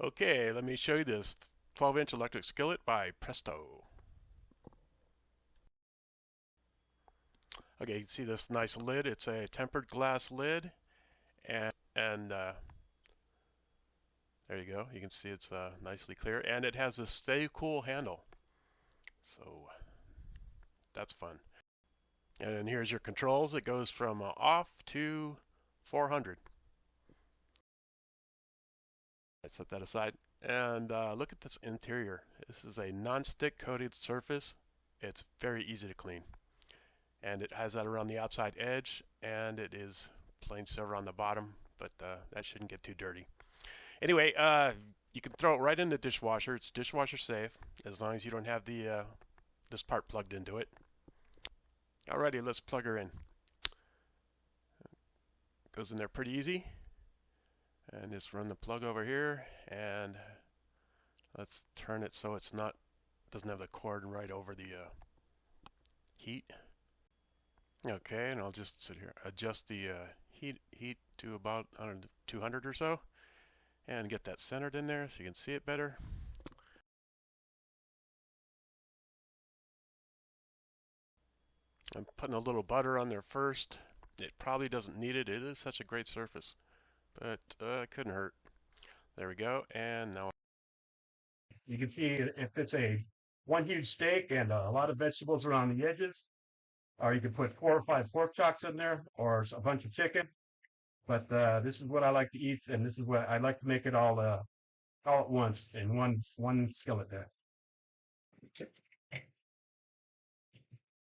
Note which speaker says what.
Speaker 1: Okay, let me show you this 12-inch electric skillet by Presto. Okay, you can see this nice lid. It's a tempered glass lid, and there you go. You can see it's nicely clear, and it has a stay cool handle. So that's fun. And then here's your controls. It goes from off to 400. Let's set that aside. And look at this interior. This is a non-stick coated surface. It's very easy to clean. And it has that around the outside edge, and it is plain silver on the bottom, but that shouldn't get too dirty. Anyway, you can throw it right in the dishwasher. It's dishwasher safe as long as you don't have the this part plugged into it. Alrighty, let's plug her in. Goes in there pretty easy. And just run the plug over here, and let's turn it so it's not doesn't have the cord right over the heat. Okay, and I'll just sit here, adjust the heat to about 200 or so, and get that centered in there so you can see it better. I'm putting a little butter on there first. It probably doesn't need it. It is such a great surface, but it couldn't hurt. There we go, and now you can see if it's a one huge steak and a lot of vegetables around the edges, or you could put 4 or 5 pork chocks in there, or a bunch of chicken. But this is what I like to eat, and this is what I like to make it all at once in one skillet there.